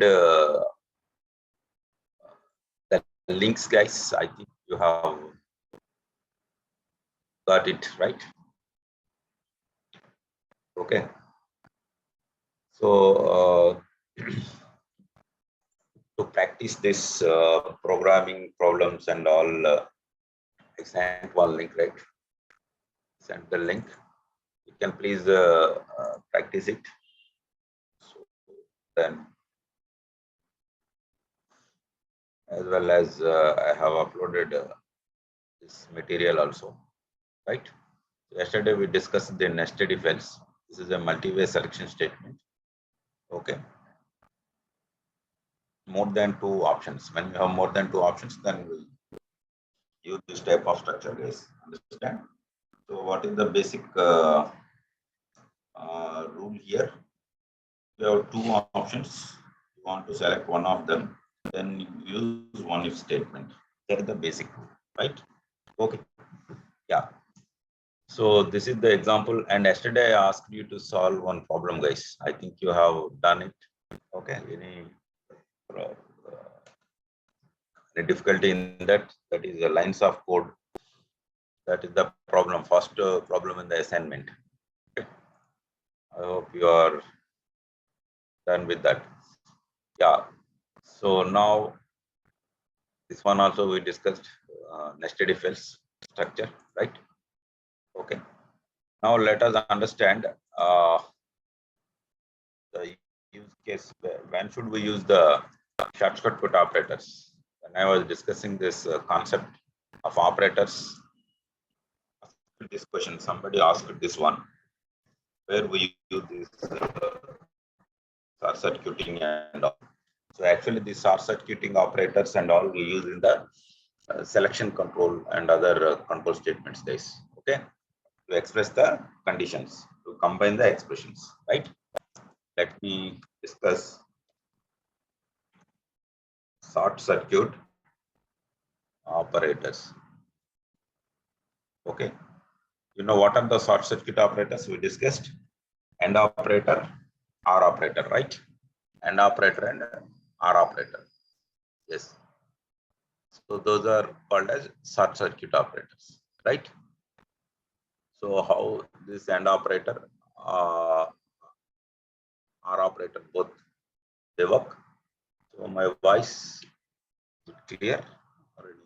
the links, guys. I think you have got it right. Okay. So to practice this programming problems and all, I sent one link, right? Send the link. You can please practice it. So then, as well as I have uploaded this material also, right? Yesterday we discussed the nested if else. This is a multi-way selection statement. Okay. More than two options. When you have more than two options, then we use this type of structure, guys. Understand? So what is the basic rule here? You have two options. You want to select one of them, then you use one if statement. That is the basic rule, right? Okay. Yeah. So this is the example. And yesterday I asked you to solve one problem, guys. I think you have done it. Okay. Any difficulty in that? That is the lines of code. That is the problem. First problem in the assignment. Okay. I hope you are done with that. Yeah. So now this one also we discussed nested if else structure, right? Okay. Now let us understand the use case. When should we use the shortcut operators? When I was discussing this concept of operators, this question somebody asked this one, where we use this short circuiting and all. So actually these short circuiting operators and all we use in the selection control and other control statements, guys. Okay, to express the conditions, to combine the expressions, right? Let me discuss short circuit operators. Okay, you know what are the short circuit operators we discussed? AND operator, OR operator, right? AND operator and OR operator. Yes. So those are called as short circuit operators, right? So how this AND operator, OR operator, both they work. So my voice is clear already.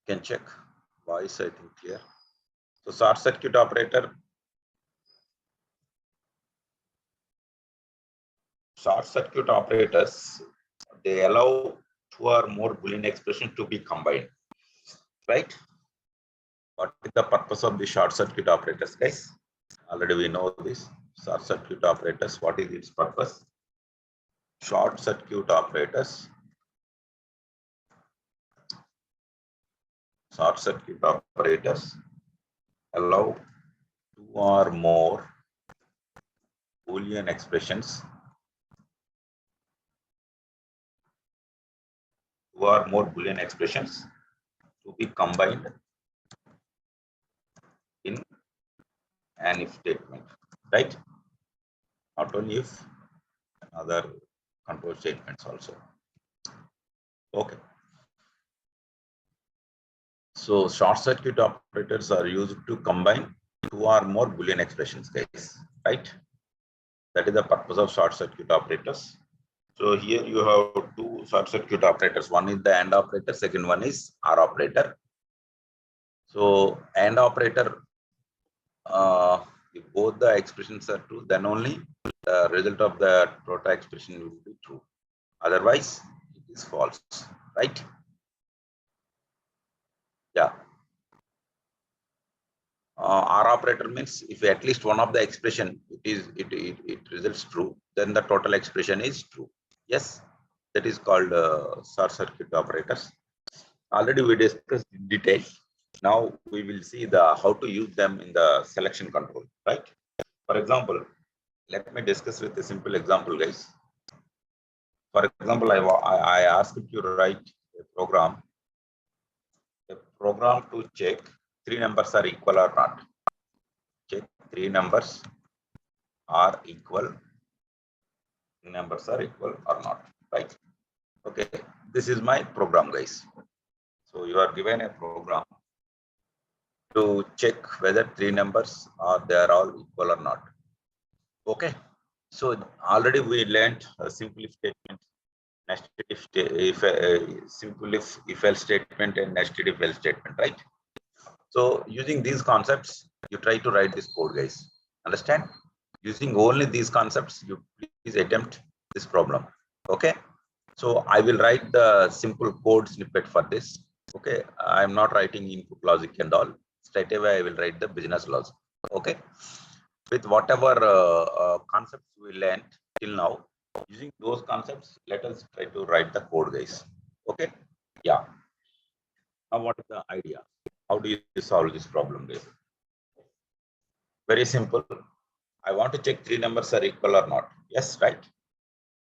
Can check voice, I think clear. So short circuit operator, short circuit operators, they allow two or more Boolean expressions to be combined, right? What is the purpose of the short circuit operators, guys? Already we know this. Short circuit operators, what is its purpose? Short circuit operators, allow two or more Boolean expressions, to be combined in an if statement, right? Not only if, other control statements also. Okay. So short circuit operators are used to combine two or more Boolean expressions, guys, right? That is the purpose of short circuit operators. So here you have two short circuit operators. One is the AND operator, second one is OR operator. So AND operator, if both the expressions are true, then only the result of the total expression will be true. Otherwise, it is false, right? Yeah. OR operator means if at least one of the expression it results true, then the total expression is true. Yes, that is called short circuit operators. Already we discussed in detail. Now we will see the how to use them in the selection control, right? For example, let me discuss with a simple example, guys. For example, I asked you to write a program to check three numbers are equal or not. Check three numbers are equal numbers are equal or not, right? Okay, this is my program, guys. So you are given a program to check whether three numbers are they are all equal or not. Okay, so already we learned a simple if statement, nested if simple if else statement and nested if else statement, right? So using these concepts, you try to write this code, guys. Understand? Using only these concepts, you please attempt this problem. Okay. So I will write the simple code snippet for this. Okay. I am not writing input logic and all. Straight away, I will write the business logic. Okay. With whatever concepts we learned till now, using those concepts, let us try to write the code, guys. Okay. Yeah. Now, what is the idea? How do you solve this problem, guys? Very simple. I want to check three numbers are equal or not. Yes, right.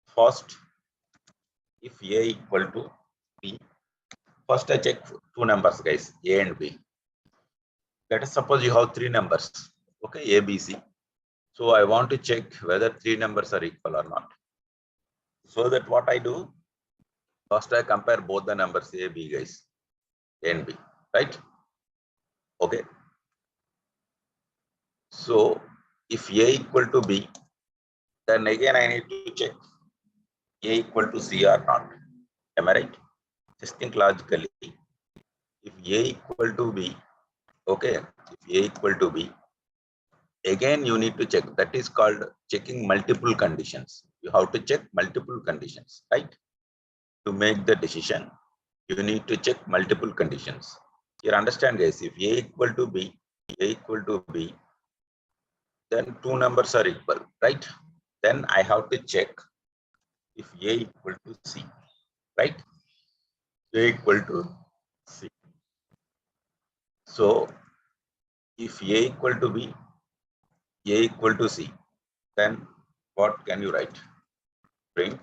First, if A equal to B, first I check two numbers, guys, A and B. Let us suppose you have three numbers, okay, A, B, C. So I want to check whether three numbers are equal or not. So that what I do, first I compare both the numbers A, B, guys, A and B, right? Okay. So if A equal to B, then again I need to check A equal to C or not. Am I right? Just think logically. If A equal to B, okay, if A equal to B, again you need to check. That is called checking multiple conditions. You have to check multiple conditions, right? To make the decision, you need to check multiple conditions. You understand, guys? If A equal to B, A equal to B, then two numbers are equal, right? Then I have to check if A equal to C, right? A equal to C. So if A equal to B, A equal to C, then what can you write? Print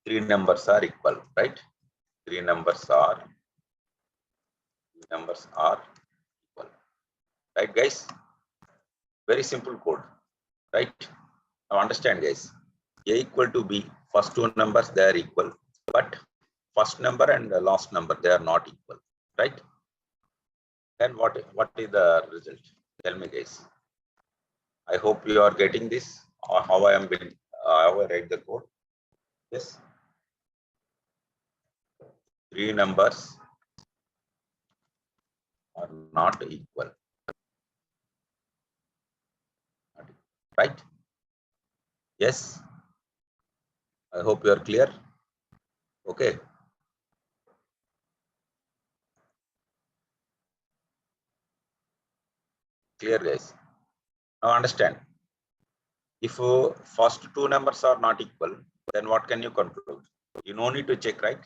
three numbers are equal, right? Three numbers are equal, right, guys? Very simple code, right? Now understand, guys. A equal to B, first two numbers they are equal, but first number and the last number they are not equal, right? Then what is the result? Tell me, guys. I hope you are getting this, or how I am building, how I write the code. Yes. Three numbers are not equal, right? Yes. I hope you are clear. Okay. Clear, guys. Now understand. If first two numbers are not equal, then what can you conclude? You no need to check, right?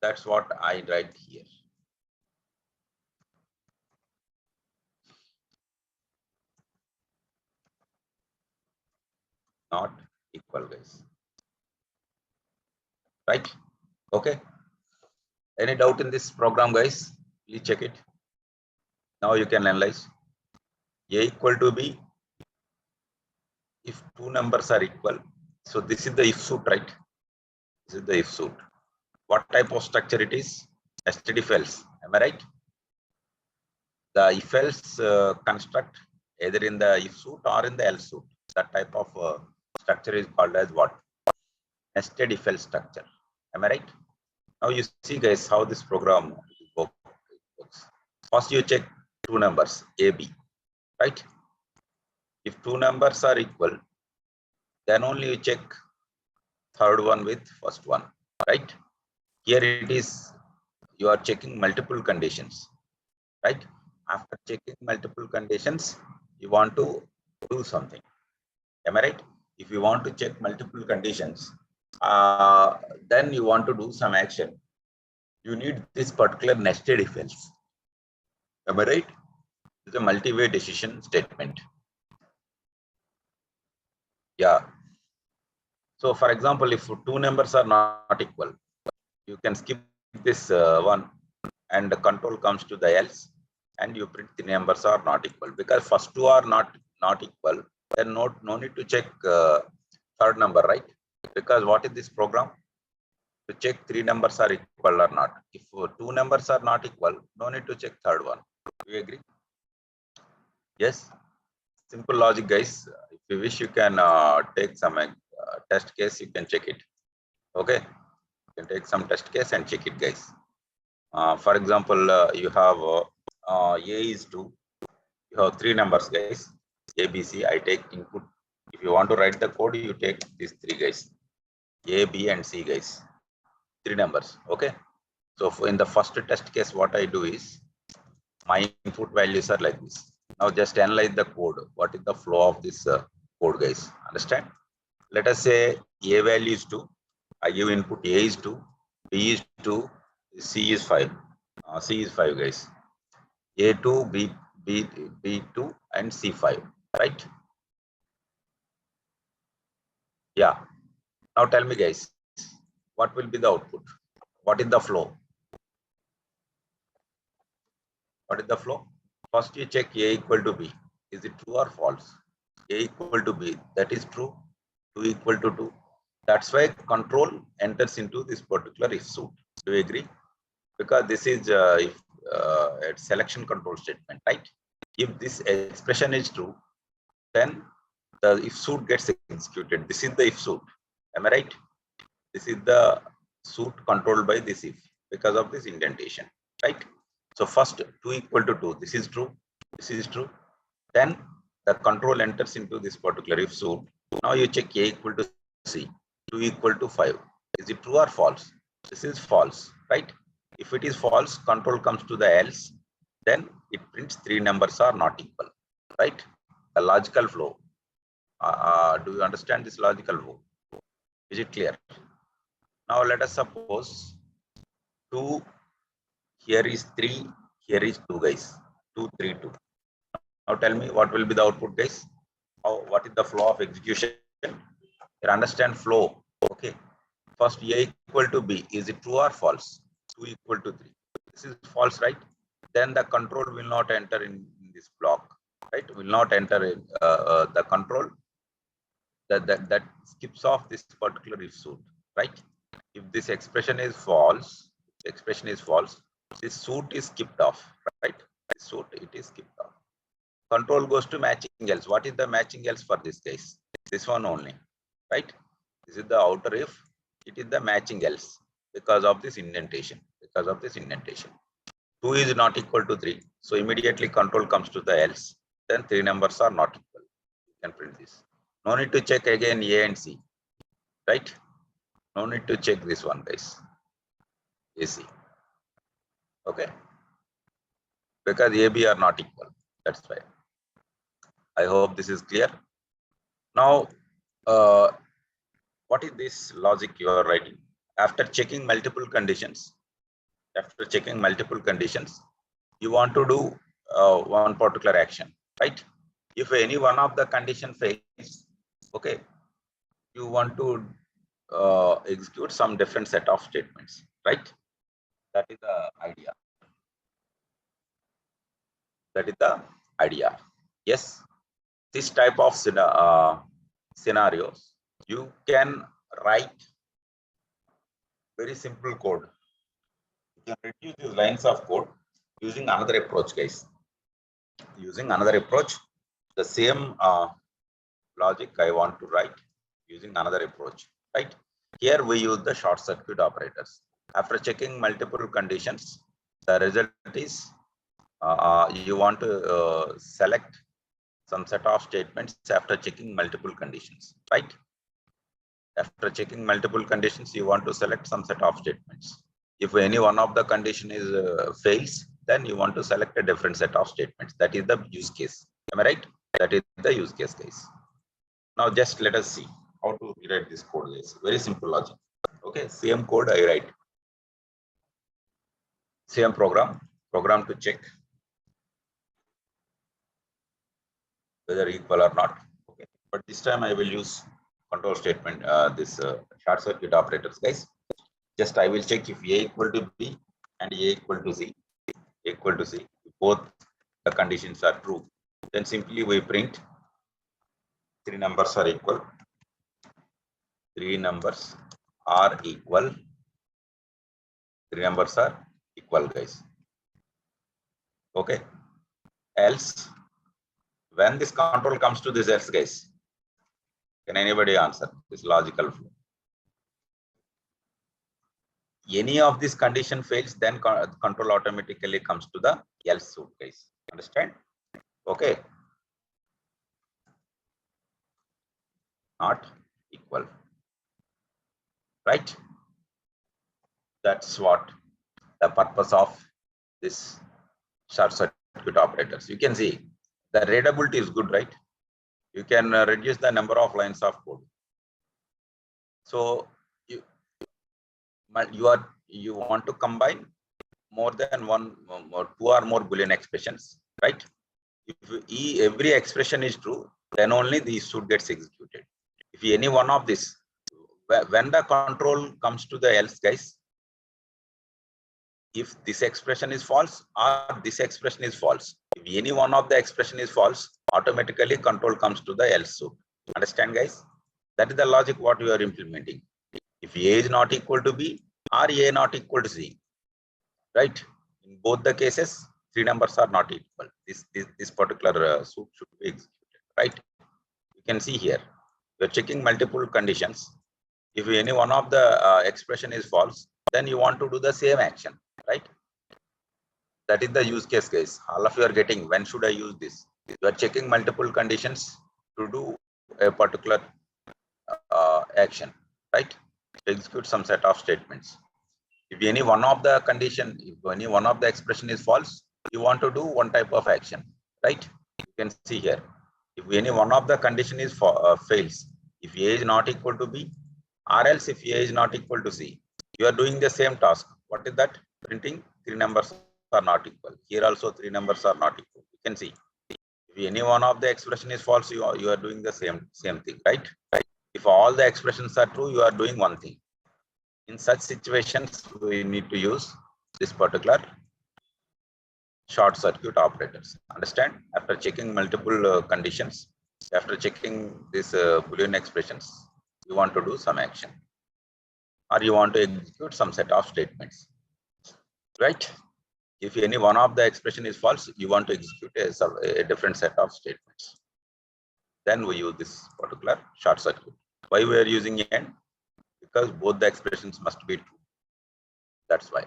That's what I write here. Not equal, guys. Right? Okay. Any doubt in this program, guys? Please check it. Now you can analyze. A equal to B. If two numbers are equal, so this is the if suit, right? This is the if suit. What type of structure it is? Nested if else. Am I right? The if else construct either in the if suit or in the else suit. That type of structure is called as what? Nested if else structure. Am I right? Now you see, guys, how this program works. First you check two numbers A, B, right? If two numbers are equal, then only you check third one with first one, right? Here it is, you are checking multiple conditions, right? After checking multiple conditions, you want to do something. Am I right? If you want to check multiple conditions, then you want to do some action. You need this particular nested if else. Am I right? It's a multi-way decision statement. Yeah. So for example, if two numbers are not equal, you can skip this one and the control comes to the else and you print the numbers are not equal because first two are not equal. then no need to check third number, right? Because what is this program? To check 3 numbers are equal or not. If 2 numbers are not equal, no need to check third one. Do you agree? Yes. Simple logic, guys. If you wish, you can take some test case. You can check it. Okay. You can take some test case and check it, guys. For example, you have A is 2. You have 3 numbers, guys. A, B, C. I take input. If you want to write the code, you take these 3 guys. A, B, and C, guys. 3 numbers. Okay. So in the first test case, what I do is my input values are like this. Now just analyze the code. What is the flow of this code, guys? Understand? Let us say A value is 2. I give input A is 2, B is 2, C is 5. C is 5, guys. A2, B2, and C5, right? Yeah. Now tell me, guys, what will be the output? What is the flow? What is the flow? First, you check A equal to B. Is it true or false? A equal to B. That is true. 2 equal to 2. That's why control enters into this particular if suit. Do you agree? Because this is a selection control statement, right? If this expression is true, then the if suit gets executed. This is the if suit. Am I right? This is the suit controlled by this if because of this indentation, right? So first 2 equal to 2. This is true. This is true. Then the control enters into this particular if suit. Now you check A equal to C. 2 equal to 5. Is it true or false? This is false, right? If it is false, control comes to the else. Then it prints 3 numbers are not equal, right? The logical flow. Do you understand this logical flow? Is it clear? Now let us suppose 2, here is 3, here is 2, guys. 2, 3, 2. Now tell me what will be the output, guys? What is the flow of execution? You understand flow. Okay. First A equal to B. Is it true or false? 2 equal to 3. This is false, right? Then the control will not enter in this block, right? Will not enter in the control that skips off this particular if suit, right? If this expression is false, this suit is skipped off, right? This suit, it is skipped off. Control goes to matching else. What is the matching else for this case? This one only, right? This is the outer if. It is the matching else because of this indentation. 2 is not equal to 3. So immediately control comes to the else. Then 3 numbers are not equal. You can print this. No need to check again A and C, right? No need to check this one, guys. AC. Okay. Because AB are not equal. That's why. I hope this is clear. Now, what is this logic you are writing? After checking multiple conditions, you want to do one particular action, right? If any one of the condition fails, okay, you want to execute some different set of statements, right? That is the idea. Yes, this type of scenarios, you can write very simple code. You can reduce these lines of code using another approach, guys. The same logic I want to write using another approach, right? Here we use the short circuit operators. After checking multiple conditions, the result is you want to select some set of statements after checking multiple conditions, right? After checking multiple conditions, you want to select some set of statements. If any one of the condition is fails, then you want to select a different set of statements. That is the use case. Am I right? That is the use case, guys. Now just let us see how to rewrite this code, guys. Very simple logic. Okay, same code I write. Same program to check whether equal or not. Okay, but this time I will use control statement, this short circuit operators, guys. Just I will check if A equal to B and A equal to C, both the conditions are true. Then simply we print three numbers are equal. Three numbers are equal. Three numbers are equal, guys. Okay. Else, when this control comes to this else, guys, can anybody answer this logical flow? Any of this condition fails, then control automatically comes to the else suit, guys. Understand? Okay. Not equal. Right? That's what the purpose of this short circuit operators. You can see the readability is good, right? You can reduce the number of lines of code. So you want to combine more than one or two or more Boolean expressions, right? If every expression is true, then only these should get executed. If any one of this, when the control comes to the else, guys, if this expression is false or this expression is false, if any one of the expression is false, automatically control comes to the else suit. Understand, guys? That is the logic what we are implementing. If A is not equal to B or A not equal to C, right? In both the cases, three numbers are not equal. This particular suit should be executed, right? You can see here, you're checking multiple conditions. If any one of the expression is false, then you want to do the same action, right? That is the use case, guys. All of you are getting, when should I use this? You are checking multiple conditions to do a particular action, right? Execute some set of statements. If any one of the condition, if any one of the expression is false, you want to do one type of action, right? You can see here. If any one of the condition is fails, if A is not equal to B, or else if A is not equal to C, you are doing the same task. What is that? Printing three numbers are not equal. Here also three numbers are not equal. You can see. If any one of the expression is false, you are doing the same thing, right? If all the expressions are true, you are doing one thing. In such situations, we need to use this particular short circuit operators. Understand? After checking multiple conditions, after checking these Boolean expressions, you want to do some action, or you want to execute some set of statements, right? If any one of the expression is false, you want to execute a different set of statements. Then we use this particular short circuit. Why we are using AND? Because both the expressions must be true. That's why.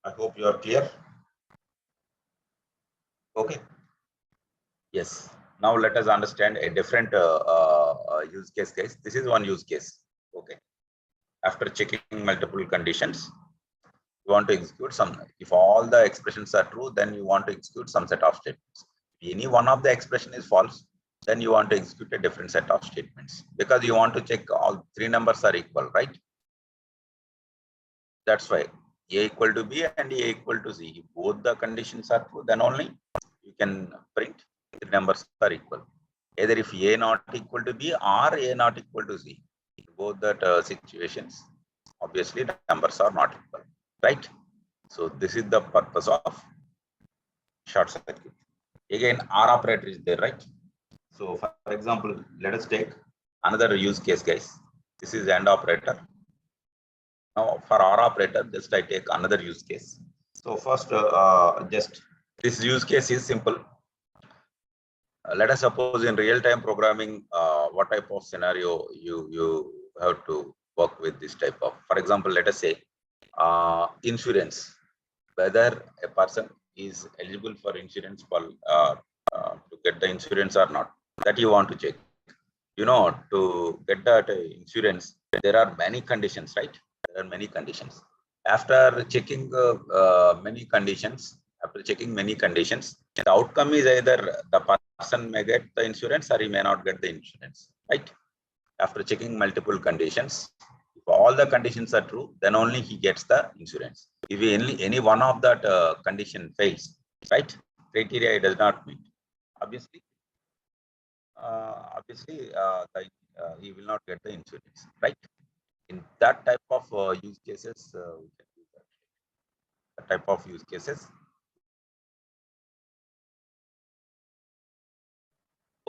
I hope you are clear. Okay. Yes. Now let us understand a different use case. This is one use case. Okay. After checking multiple conditions, you want to execute some. If all the expressions are true, then you want to execute some set of statements. If any one of the expression is false, then you want to execute a different set of statements, because you want to check all three numbers are equal, right? That's why A equal to B and A equal to C. If both the conditions are true, then only you can print the numbers are equal. Either if A not equal to B or A not equal to C. Both that situations, obviously the numbers are not equal, right? So this is the purpose of short circuit. Again, R operator is there, right? So for example, let us take another use case, guys. This is AND operator. Now for R operator, just I take another use case. So first, just this use case is simple. Let us suppose in real-time programming, what type of scenario you have to work with this type of. For example, let us say insurance, whether a person is eligible for insurance for to get the insurance or not. That you want to check. You know, to get that insurance, there are many conditions, right? There are many conditions. After checking many conditions, the outcome is either the person may get the insurance or he may not get the insurance, right? After checking multiple conditions, if all the conditions are true, then only he gets the insurance. If any one of that condition fails, right? Criteria does not meet. Obviously, he will not get the insurance, right? In that type of use cases, we can do that type of use cases.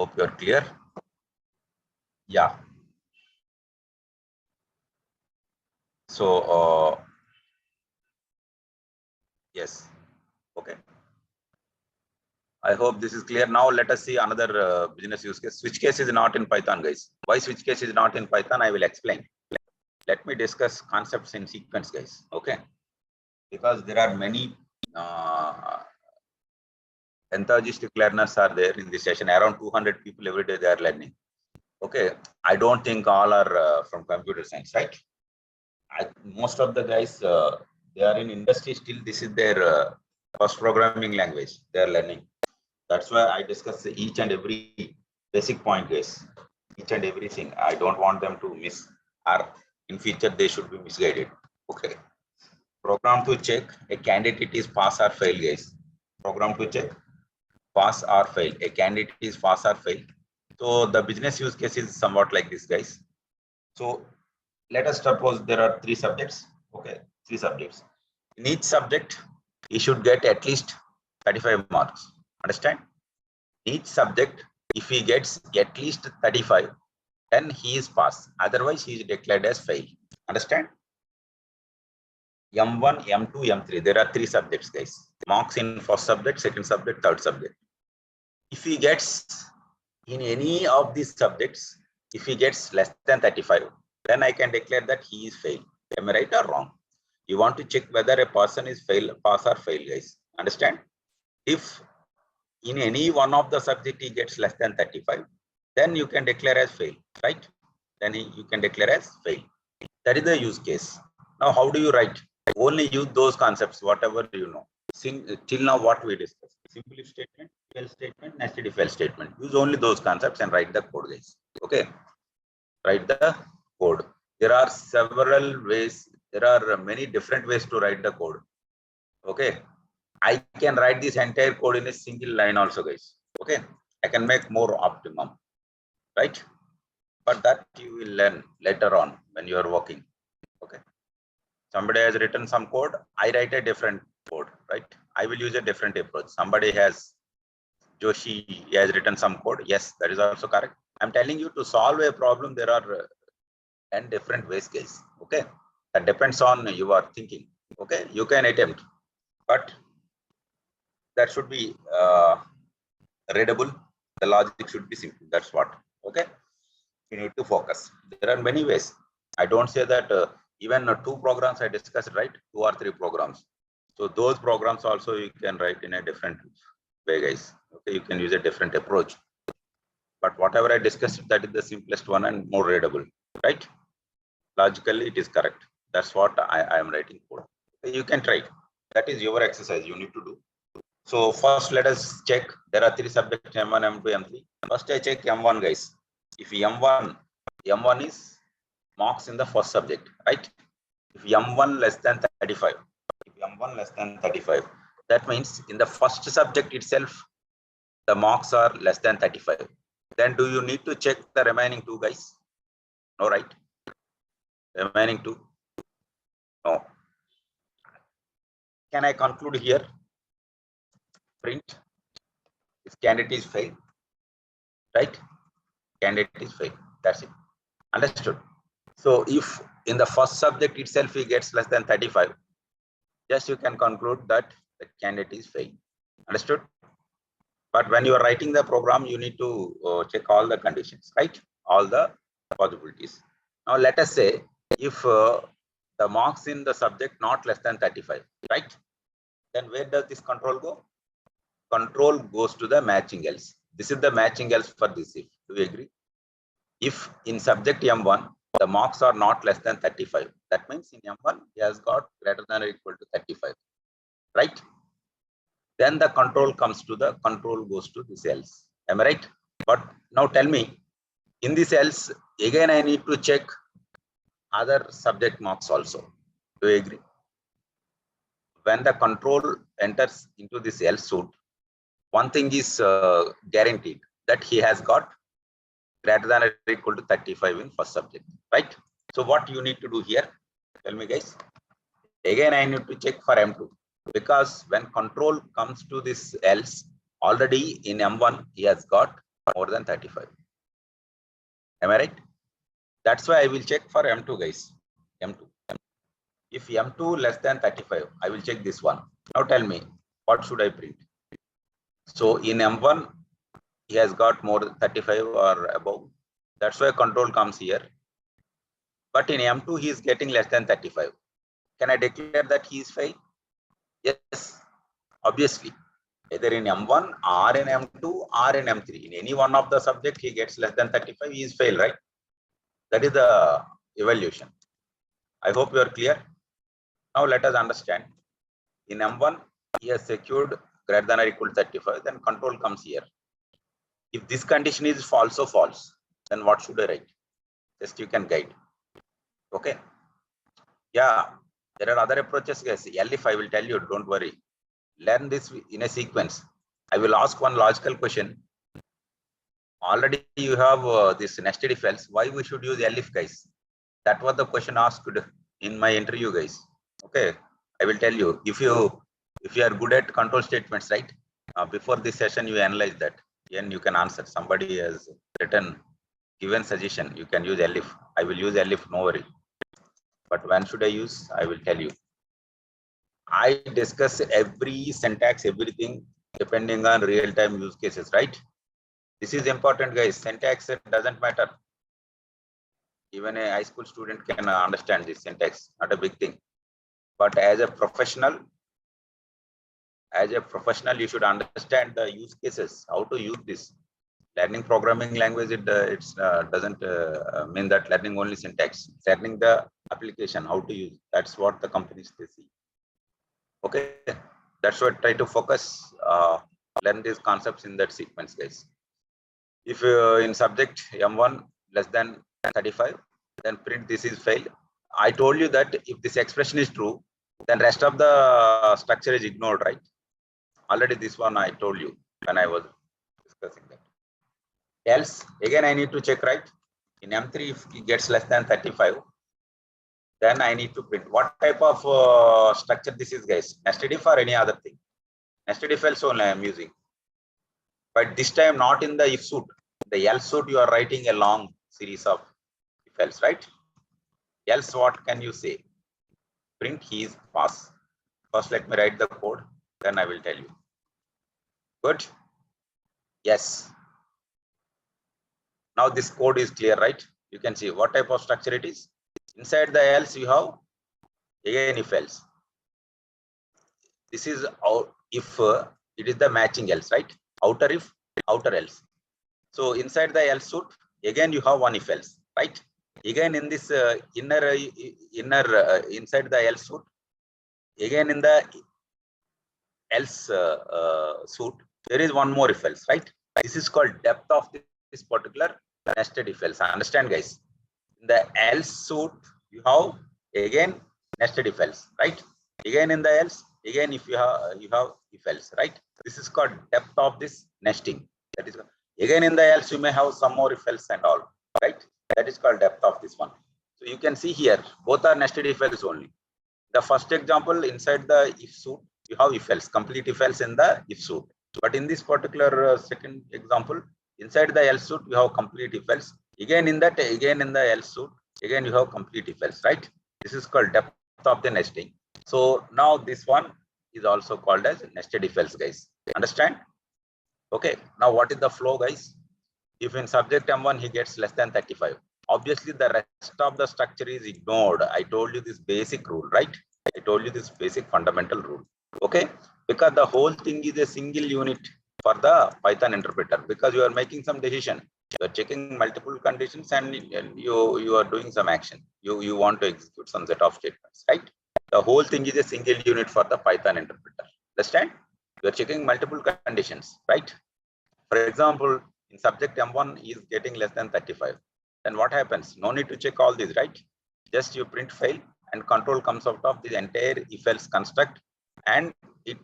Hope you're clear. Yeah. So, yes. Okay. I hope this is clear. Now let us see another business use case. Switch case is not in Python, guys. Why switch case is not in Python? I will explain. Let me discuss concepts in sequence, guys. Okay. Because there are many enthusiastic learners are there in this session. Around 200 people every day they are learning. Okay. I don't think all are from computer science, right? Most of the guys, they are in industry still. This is their first programming language they are learning. That's why I discuss each and every basic point, guys. Each and everything. I don't want them to miss, or in future they should be misguided. Okay. Program to check a candidate is pass or fail, guys. Program to check pass or fail. A candidate is pass or fail. So the business use case is somewhat like this, guys. So let us suppose there are 3 subjects. Okay, 3 subjects. In each subject, he should get at least 35 marks. Understand? Each subject, if he gets at least 35, then he is pass. Otherwise, he is declared as fail. Understand? M1, M2, M3. There are 3 subjects, guys. Marks in first subject, second subject, third subject. If he gets in any of these subjects, if he gets less than 35, then I can declare that he is fail. Am I right or wrong? You want to check whether a person is fail, pass or fail, guys. Understand? If in any one of the subject he gets less than 35, then you can declare as fail, right? Then you can declare as fail. That is the use case. Now, how do you write? Only use those concepts, whatever you know. Till now, what we discussed: simple if statement, else statement, nested if else statement. Use only those concepts and write the code, guys. Okay, write the code. There are several ways. There are many different ways to write the code. Okay, I can write this entire code in a single line also, guys. Okay, I can make more optimum, right? But that you will learn later on when you are working. Okay, somebody has written some code, I write a different code, right? I will use a different approach. Somebody has, Joshi has written some code. Yes, that is also correct. I'm telling you, to solve a problem, there are 10 different ways, guys. Okay, that depends on your thinking. Okay, you can attempt, but that should be readable. The logic should be simple. That's what. Okay, you need to focus. There are many ways. I don't say that even 2 programs I discussed, right? 2 or 3 programs. So those programs also you can write in a different way, guys. Okay, you can use a different approach. But whatever I discussed, that is the simplest one and more readable, right? Logically, it is correct. That's what I am writing for. You can try. That is your exercise you need to do. So first, let us check. There are 3 subjects: M1, M2, M3. First, I check M1, guys. If M1 is marks in the first subject, right? If M1 less than 35, if M1 less than 35, that means in the first subject itself, the marks are less than 35. Then do you need to check the remaining 2, guys? No, right? Remaining 2? No. Can I conclude here? Print. If candidate is fail, right? Candidate is fail. That's it. Understood? So if in the first subject itself he gets less than 35, just you can conclude that the candidate is fail. Understood? But when you are writing the program, you need to check all the conditions, right? All the possibilities. Now let us say if the marks in the subject not less than 35, right? Then where does this control go? Control goes to the matching else. This is the matching else for this if. Do you agree? If in subject M1, the marks are not less than 35, that means in M1, he has got greater than or equal to 35, right? Then the control goes to this else. Am I right? But now tell me, in this else, again, I need to check other subject marks also. Do you agree? When the control enters into this else suit, one thing is guaranteed, that he has got greater than or equal to 35 in first subject, right? So what you need to do here? Tell me, guys. Again, I need to check for M2, because when control comes to this else, already in M1 he has got more than 35. Am I right? That's why I will check for M2 guys. M2. If M2 less than 35, I will check this one. Now tell me, what should I print? So in M1, he has got more than 35 or above. That's why control comes here. But in M2, he is getting less than 35. Can I declare that he is failed? Yes, obviously. Either in M1 or in M2 or in M3. In any one of the subject, he gets less than 35, he is failed, right? That is the evaluation. I hope you are clear. Now let us understand. In M1, he has secured greater than or equal to 35, then control comes here. If this condition is false or false, then what should I write? Just you can guide. Okay. Yeah, there are other approaches, guys. If I will tell you, don't worry. Learn this in a sequence. I will ask one logical question. Already you have this nested if else. Why we should use elif, guys? That was the question asked in my interview, guys. Okay, I will tell you. If you are good at control statements, right? Before this session, you analyze that, and you can answer. Somebody has given suggestion. You can use elif. I will use elif. No worry. But when should I use? I will tell you. I discuss every syntax, everything depending on real-time use cases, right? This is important, guys. Syntax doesn't matter. Even a high school student can understand this syntax, not a big thing. But as a professional, you should understand the use cases, how to use this. Learning programming language, it doesn't mean that learning only syntax. It's learning the application, how to use. That's what the companies they see. Okay, that's what I try to focus. Learn these concepts in that sequence, guys. If in subject M1 less than 35, then print this is failed. I told you that if this expression is true, then rest of the structure is ignored, right? Already this one I told you when I was discussing that. Else, again I need to check, right? In M3, if it gets less than 35, then I need to print. What type of structure this is, guys? Nested if or any other thing? Nested if else only I am using. But this time not in the if suit. The else suit you are writing a long series of if else, right? Else what can you say? Print he is pass. First let me write the code, then I will tell you. Good? Yes. Now this code is clear, right? You can see what type of structure it is. Inside the else you have again if else. This is if it is the matching else, right? Outer if, outer else. So inside the else suit, again you have one if else, right? Again in this inner inside the else suit, again in the else suit, there is one more if else, right? This is called depth of this particular nested if else. Understand, guys? In the else suit, you have again nested if else, right? Again in the else, again if you have if else, right? This is called depth of this nesting. That is again in the else you may have some more if else and all, right? That is called depth of this one. So you can see here both are nested if else only. The first example, inside the if suit you have if else, complete if else in the if suit. But in this particular second example, inside the else suit you have complete if else. Again in that, again in the else suit, again you have complete if else, right? This is called depth of the nesting. So now this one is also called as nested if else, guys. Understand? Okay. Now what is the flow, guys? If in subject M1 he gets less than 35, obviously the rest of the structure is ignored. I told you this basic rule, right? I told you this basic fundamental rule. Okay, because the whole thing is a single unit for the Python interpreter, because you are making some decision, you are checking multiple conditions, and you are doing some action. You want to execute some set of statements, right? The whole thing is a single unit for the Python interpreter. Understand? You are checking multiple conditions, right? For example, in subject M1 is getting less than 35. Then what happens? No need to check all these, right? Just you print fail and control comes out of the entire if else construct, and it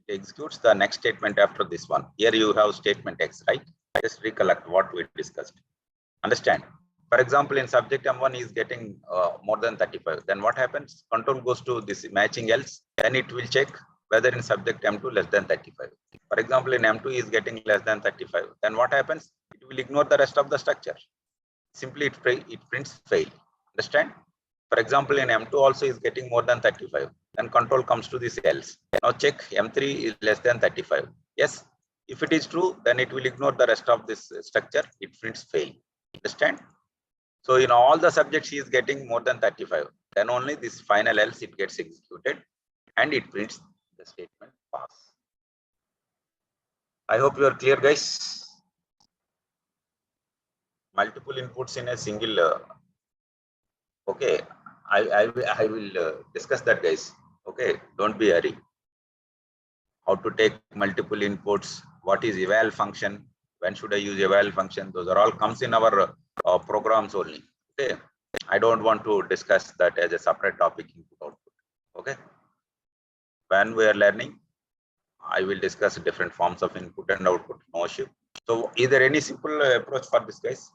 executes the next statement after this one. Here you have statement X, right? Just recollect what we discussed. Understand? For example, in subject M1 is getting more than 35. Then what happens? Control goes to this matching else. Then it will check whether in subject M2 less than 35. For example, in M2 is getting less than 35. Then what happens? It will ignore the rest of the structure. Simply it prints fail. Understand? For example, in M2 also is getting more than 35. Then control comes to this else. Now check M3 is less than 35. Yes. If it is true, then it will ignore the rest of this structure. It prints fail. Understand? So in all the subjects he is getting more than 35. Then only this final else it gets executed and it prints the statement pass. I hope you are clear, guys. Multiple inputs in a single. Okay, I will discuss that, guys. Okay, don't be hurry. How to take multiple inputs? What is eval function? When should I use eval function? Those are all comes in our programs only. Okay, I don't want to discuss that as a separate topic input output. Okay, when we are learning, I will discuss different forms of input and output. No issue. So, is there any simple approach for this, guys?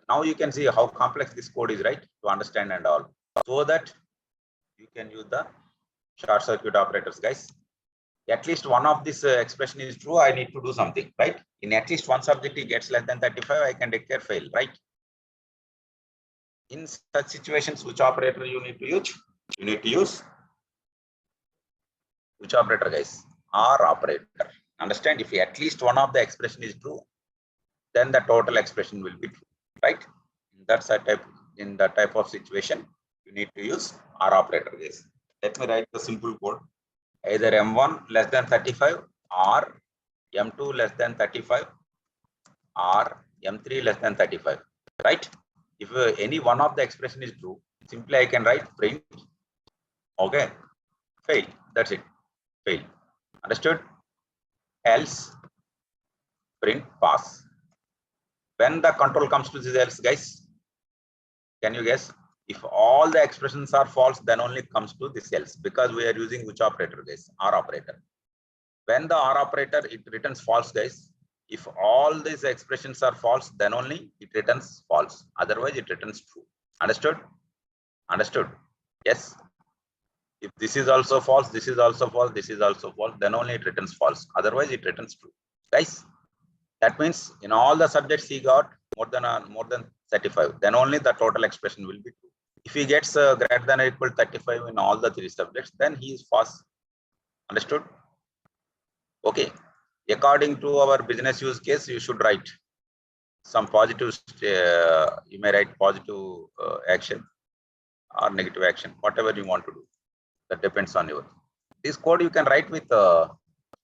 Now you can see how complex this code is, right? To understand and all, so that you can use the short circuit operators, guys. At least one of this expression is true. I need to do something, right? In at least one subject, he gets less than 35. I can declare fail, right? In such situations, which operator you need to use? You need to use which operator, guys? R operator. Understand? If at least one of the expression is true, then the total expression will be true, right? In that type of situation, you need to use R operator, guys. Let me write the simple code. Either M1 less than 35 or M2 less than 35 or M3 less than 35, right? If any one of the expression is true, simply I can write print, okay, fail. That's it, fail. Understood? Else print pass. When the control comes to this else, guys, can you guess? If all the expressions are false, then only comes to this else, because we are using which operator, guys? R operator. When the R operator, it returns false, guys. If all these expressions are false, then only it returns false. Otherwise, it returns true. Understood? Understood? Yes. If this is also false, this is also false, this is also false, then only it returns false. Otherwise, it returns true. Guys, that means in all the subjects he got more than 35, then only the total expression will be true. If he gets greater than or equal to 35 in all the three subjects, then he is false. Understood? Okay. According to our business use case, you should write some positive. You may write positive action or negative action, whatever you want to do. That depends on you. This code you can write with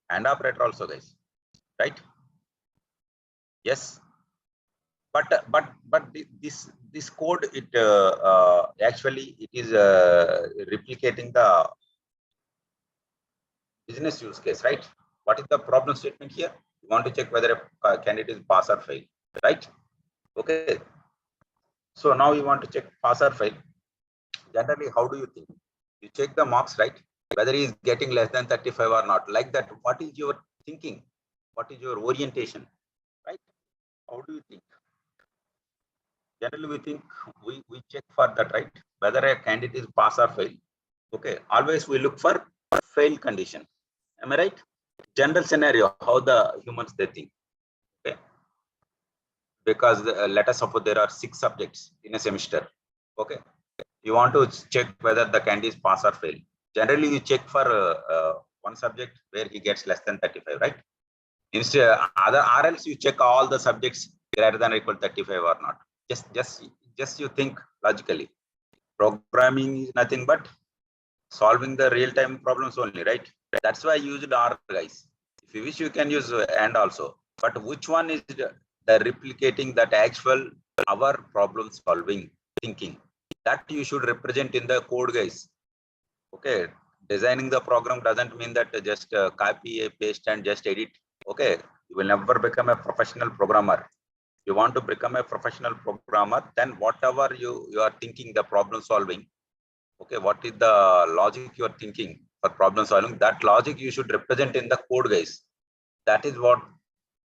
AND operator also, guys. Right? Yes. But this code, it actually it is replicating the business use case, right? What is the problem statement here? You want to check whether a candidate is pass or fail, right? Okay. So now you want to check pass or fail. Generally, how do you think? You check the marks, right? Whether he is getting less than 35 or not. Like that, what is your thinking? What is your orientation, right? How do you think? Generally, we think we check for that, right? Whether a candidate is pass or fail. Okay. Always we look for fail condition. Am I right? General scenario, how the humans they think. Okay. Because let us suppose there are 6 subjects in a semester. Okay. You want to check whether the candidate is pass or fail. Generally, you check for one subject where he gets less than 35, right? Instead, or else you check all the subjects greater than or equal to 35 or not. Just you think logically. Programming is nothing but solving the real-time problems only, right? That's why I used R, guys. If you wish, you can use AND also. But which one is the replicating that actual our problem solving thinking? That you should represent in the code, guys. Okay. Designing the program doesn't mean that just copy, paste, and just edit. Okay. You will never become a professional programmer. You want to become a professional programmer, then whatever you are thinking, the problem solving, okay, what is the logic you are thinking for problem solving, that logic you should represent in the code, guys. That is what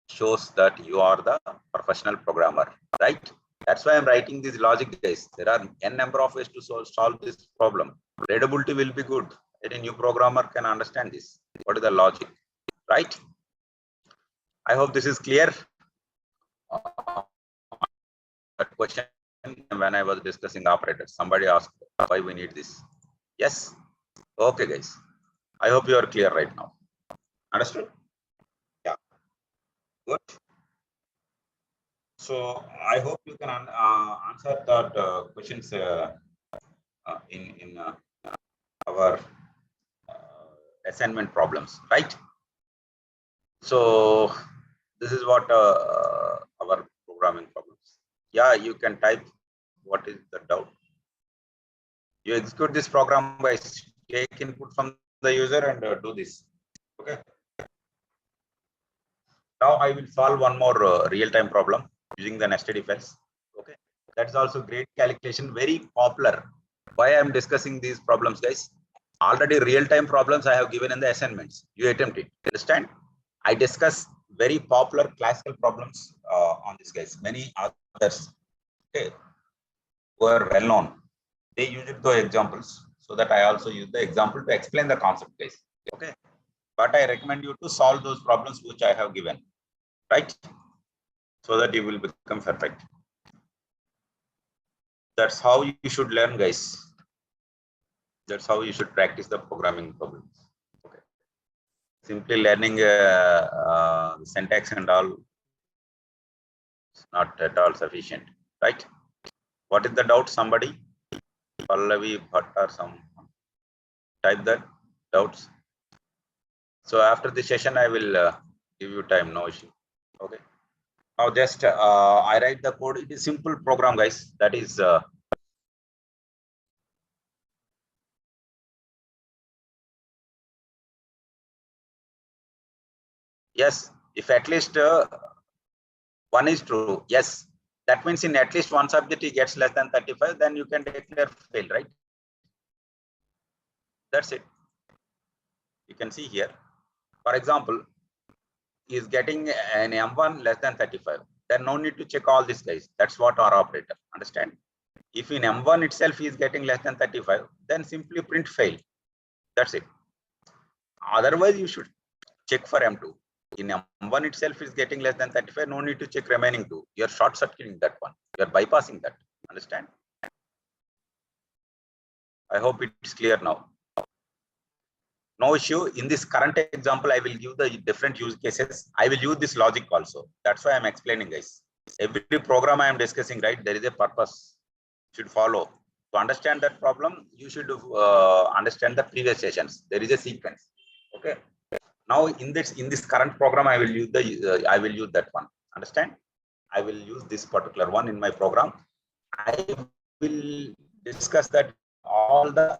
shows that you are the professional programmer, right? That's why I'm writing this logic, guys. There are n number of ways to solve this problem. Readability will be good. Any new programmer can understand this. What is the logic, right? I hope this is clear. That question when I was discussing operators, somebody asked why we need this. Yes. Okay, guys. I hope you are clear right now. Understood? Yeah. Good. So I hope you can answer that questions in our assignment problems, right? So this is what our programming problems. Yeah, you can type what is the doubt. You execute this program by take input from the user and do this. Okay. Now I will solve one more real-time problem using the nested if else. Okay. That's also great calculation, very popular. Why I am discussing these problems, guys? Already real-time problems I have given in the assignments. You attempt it. Understand? I discuss very popular classical problems on this, guys. Many others, okay, who are well known. They use it the examples, so that I also use the example to explain the concept, guys. Okay. But I recommend you to solve those problems which I have given, right? So that you will become perfect. That's how you should learn, guys. That's how you should practice the programming problems. Okay. Simply learning syntax and all is not at all sufficient, right? What is the doubt? Somebody, Pallavi Bhatt or some, type that doubts. So after the session, I will give you time, no issue. Okay. Now just I write the code. It is simple program, guys. That is yes. If at least one is true, yes. That means in at least one subject he gets less than 35, then you can declare fail, right? That's it. You can see here. For example, he is getting an M1 less than 35. Then no need to check all these guys. That's what our operator. Understand? If in M1 itself he is getting less than 35, then simply print fail. That's it. Otherwise, you should check for M2. In M1 itself is getting less than 35, no need to check remaining two. You're short circuiting that one. You're bypassing that. Understand? I hope it's clear now. No issue. In this current example, I will give the different use cases. I will use this logic also. That's why I'm explaining, guys. Every program I am discussing, right? There is a purpose. Should follow. To understand that problem, you should understand the previous sessions. There is a sequence. Okay. Now in this current program, I will use that one. Understand? I will use this particular one in my program. I will discuss that all the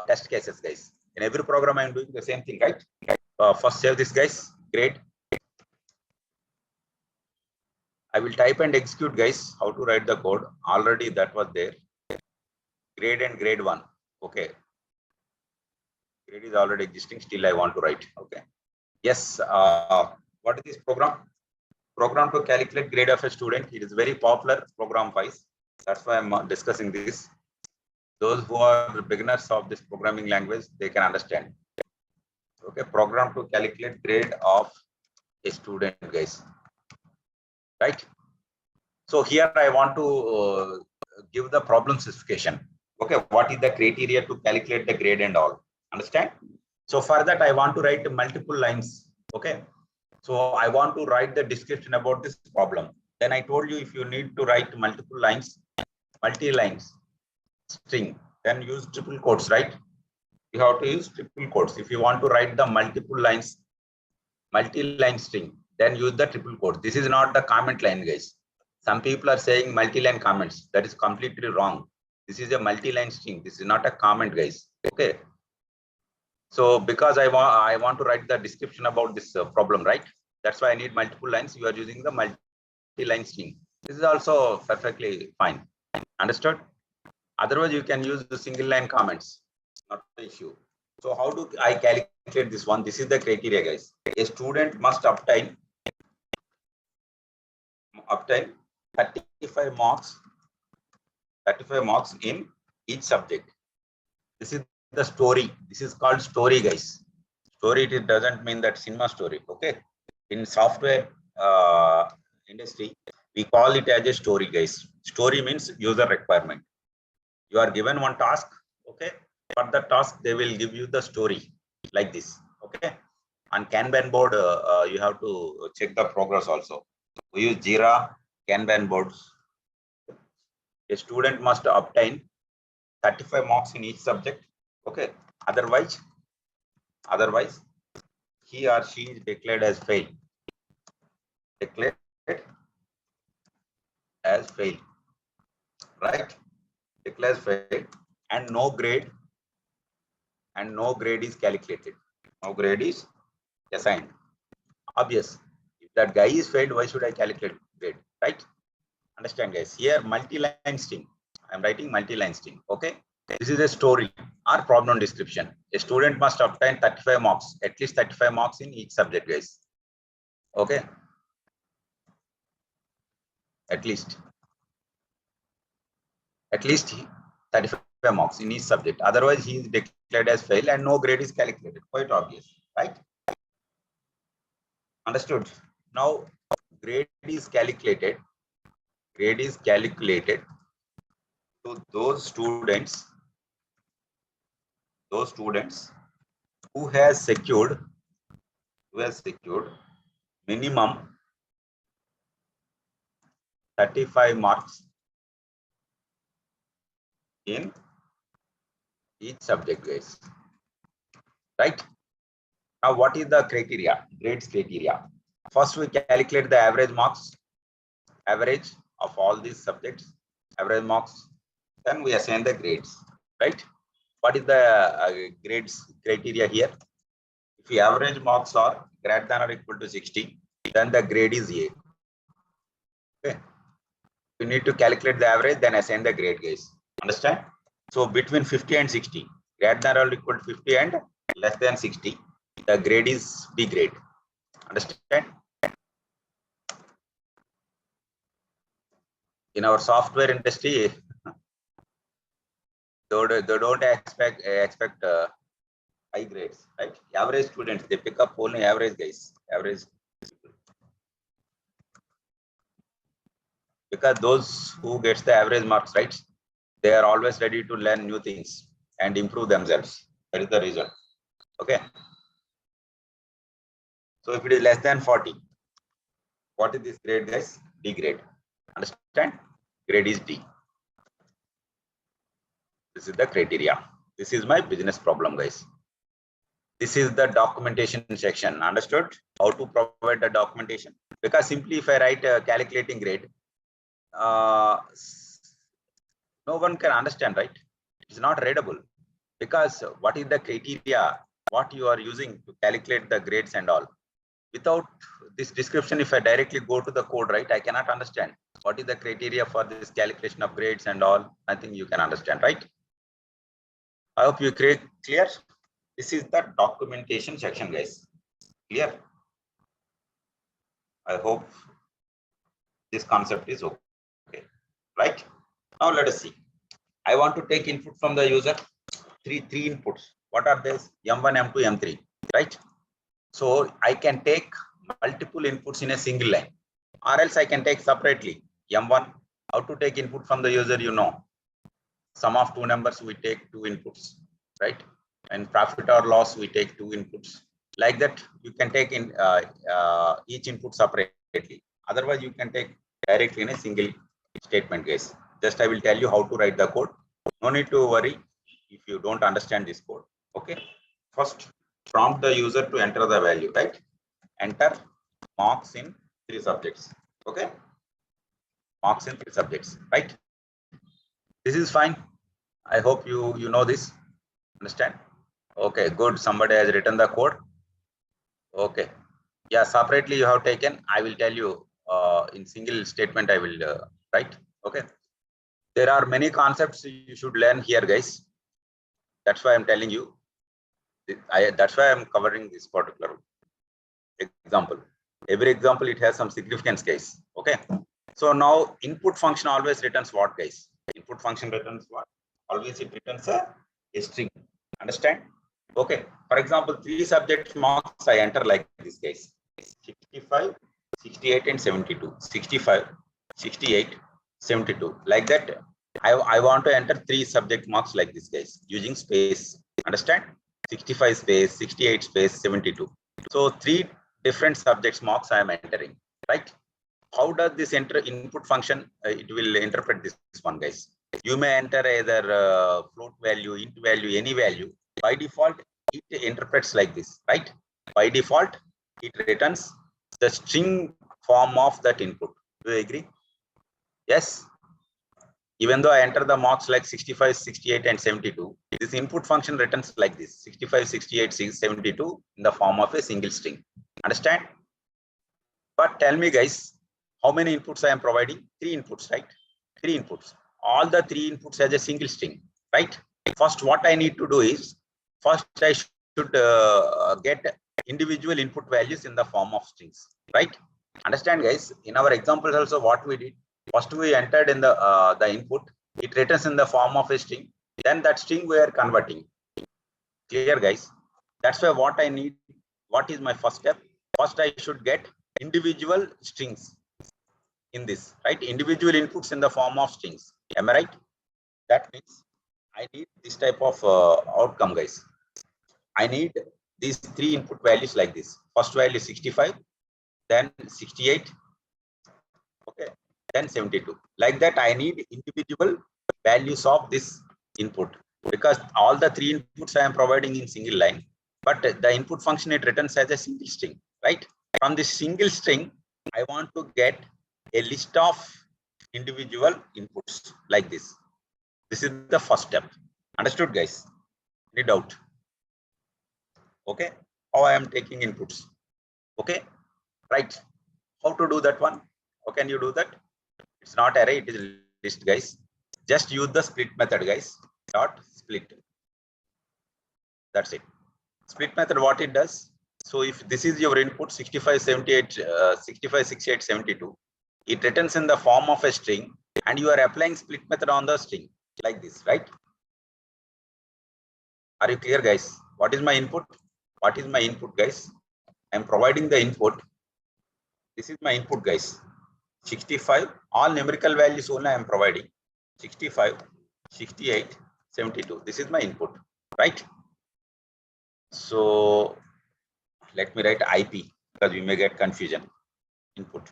test cases, guys. In every program, I am doing the same thing, right? First save this, guys. Great. I will type and execute, guys. How to write the code? Already that was there. Grade and grade one. Okay. Grade is already existing. Still, I want to write. Okay. Yes. What is this program? Program to calculate grade of a student. It is very popular program wise. That's why I'm discussing this. Those who are beginners of this programming language, they can understand. Okay, program to calculate grade of a student, guys. Right? So here I want to give the problem specification. Okay, what is the criteria to calculate the grade and all? Understand? So for that, I want to write multiple lines. Okay. So I want to write the description about this problem. Then I told you if you need to write multiple lines, multi-lines string, then use triple quotes, right? You have to use triple quotes. If you want to write the multiple lines, multi-line string, then use the triple quotes. This is not the comment line, guys. Some people are saying multi-line comments. That is completely wrong. This is a multi-line string. This is not a comment, guys. Okay. So because I want to write the description about this problem, right? That's why I need multiple lines. You are using the multi-line string. This is also perfectly fine. Understood? Otherwise, you can use the single line comments. Not the issue. So how do I calculate this one? This is the criteria, guys. A student must obtain 35 marks in each subject. This is the story. This is called story, guys. Story, it doesn't mean that cinema story. Okay. In software industry, we call it as a story, guys. Story means user requirement. You are given one task. Okay. For the task, they will give you the story like this. Okay. On Kanban board, you have to check the progress also. We use Jira, Kanban boards. A student must obtain 35 marks in each subject. Okay. Otherwise, he or she is declared as fail. Declared as fail. Right? Declares fail, and no grade is calculated. No grade is assigned. Obvious. If that guy is failed, why should I calculate grade? Right? Understand, guys? Here, multi-line string. I'm writing multi-line string. Okay. This is a story or problem description. A student must obtain 35 marks, at least 35 marks in each subject, guys. Okay. At least 35 marks in each subject. Otherwise, he is declared as fail and no grade is calculated. Quite obvious, right? Understood. Now, grade is calculated. Grade is calculated to those students who has secured minimum 35 marks in each subject, guys. Right? Now, what is the criteria? Grades criteria. First, we calculate the average marks, average of all these subjects, average marks. Then we assign the grades. Right? What is the grades criteria here? If the average marks are greater than or equal to 60, then the grade is A. Okay. You need to calculate the average, then assign the grade, guys. Understand? So between 50 and 60, greater than or equal to 50 and less than 60, the grade is B grade. Understand? In our software industry, they don't expect high grades, right? Average students, they pick up only average, guys. Average. Because those who gets the average marks, right, they are always ready to learn new things and improve themselves. That is the reason. Okay. So if it is less than 40, what is this grade, guys? D grade. Understand? Grade is D. This is the criteria. This is my business problem, guys. This is the documentation section. Understood? How to provide the documentation? Because simply if I write a calculating grade, no one can understand, right? It's not readable. Because what is the criteria, what you are using to calculate the grades and all. Without this description, if I directly go to the code, right, I cannot understand what is the criteria for this calculation of grades and all. I think you can understand, right? I hope you clear. This is the documentation section, guys. Clear? I hope this concept is okay, right? Now let us see. I want to take input from the user. Three inputs. What are these? M1, M2, M3, right? So I can take multiple inputs in a single line, or else I can take separately. M1, how to take input from the user, you know. Sum of two numbers, we take two inputs, right? And profit or loss, we take two inputs. Like that, you can take in each input separately. Otherwise, you can take directly in a single statement, guys. Just I will tell you how to write the code. No need to worry if you don't understand this code. Okay. First, prompt the user to enter the value, right? Enter marks in 3 subjects. Okay. Marks in 3 subjects, right? This is fine. I hope you know this. Understand? Okay, good. Somebody has written the code. Okay. Yeah, separately you have taken. I will tell you in single statement. I will write. Okay. There are many concepts you should learn here, guys. That's why I'm telling you. That's why I'm covering this particular example. Every example, it has some significance, guys. Okay. So now input function always returns what, guys? Input function returns what? Always it returns a string. Understand? Okay. For example, 3 subject marks I enter like this case. 65, 68 and 72. 65, 68, 72. Like that, I want to enter 3 subject marks like this case using space. Understand? 65 space, 68 space, 72. So 3 different subjects marks I am entering, right? How does this enter input function? It will interpret this one, guys. You may enter either float value, int value, any value. By default, it interprets like this, right? By default, it returns the string form of that input. Do you agree? Yes. Even though I enter the marks like 65, 68, and 72, this input function returns like this: 65, 68, 72 in the form of a single string. Understand? But tell me, guys, how many inputs I am providing? 3 inputs, right? 3 inputs. All the 3 inputs as a single string, right? First, what I need to do is, first I should get individual input values in the form of strings, right? Understand, guys? In our examples also, what we did, first we entered in the input, it returns in the form of a string, then that string we are converting. Clear, guys? That's why what I need, what is my first step? First, I should get individual strings in this, right? Individual inputs in the form of strings. Am I right? That means I need this type of outcome, guys. I need these 3 input values like this. First value 65, then 68, okay, then 72. Like that, I need individual values of this input, because all the 3 inputs I am providing in single line, but the input function it returns as a single string, right? From this single string, I want to get a list of individual inputs like this. This is the first step. Understood, guys? Any doubt? Okay. How I am taking inputs? Okay. Right. How to do that one? How can you do that? It's not array, it is list, guys. Just use the split method, guys. Dot split. That's it. Split method, what it does? So if this is your input 65, 78, 65, 68, 72, it returns in the form of a string, and you are applying split method on the string like this, right? Are you clear, guys? What is my input? What is my input, guys? I am providing the input. This is my input, guys. 65, all numerical values only I am providing. 65, 68, 72. This is my input, right? So let me write IP, because we may get confusion. Input.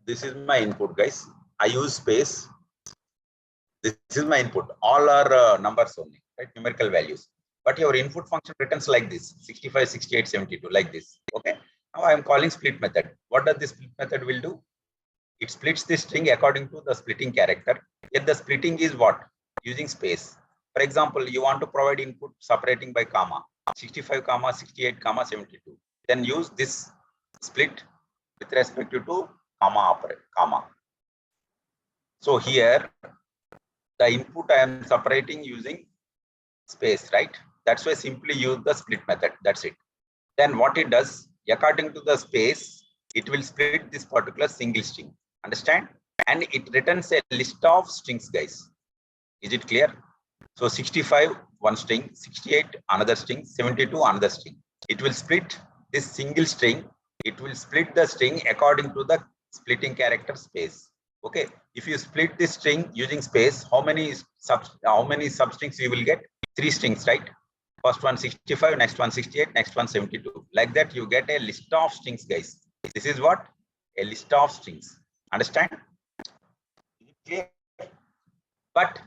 This is my input, guys. I use space. This is my input. All are numbers only, right? Numerical values. But your input function returns like this: 65, 68, 72, like this. Okay. Now I am calling split method. What does this split method will do? It splits the string according to the splitting character. Yet the splitting is what? Using space. For example, you want to provide input separating by comma, 65, 68, 72. Then use this split with respect to comma. So here, the input I am separating using space, right? That's why simply use the split method. That's it. Then what it does, according to the space, it will split this particular single string. Understand? And it returns a list of strings, guys. Is it clear? So 65, one string, 68, another string, 72, another string. It will split this single string. It will split the string according to the splitting character space. Okay. If you split this string using space, how many substrings you will get? 3 strings, right? First one 65, next one 68, next one 72. Like that, you get a list of strings, guys. This is what? A list of strings. Understand? Clear? But